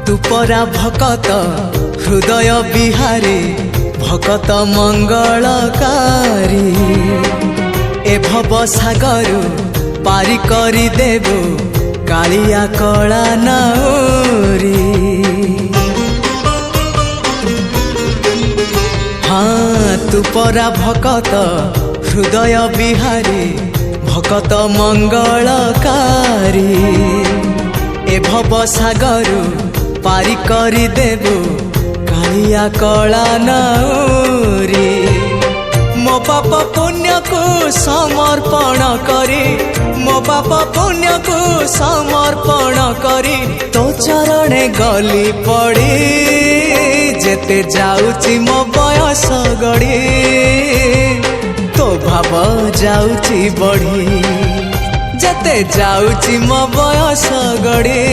तू परा भकत हृदय बिहारी भकत मंगलकारी ए भव सागर पारी करी देबो कालिया कला नाउरी। हाँ तू परा भकत हृदय बिहारी भकत मंगलकारी ए भव सागर पारी करी देबो कालिया कला नाउरी। मो बाप पुण्य को समर्पण करी मो बाप पुण्य को समर्पण करी तो चरणे गली पड़ी जेते जाउची मो बयस गड़ी तो भाव जाउची बढ़ी जेते जाउची मो बयस गड़ी।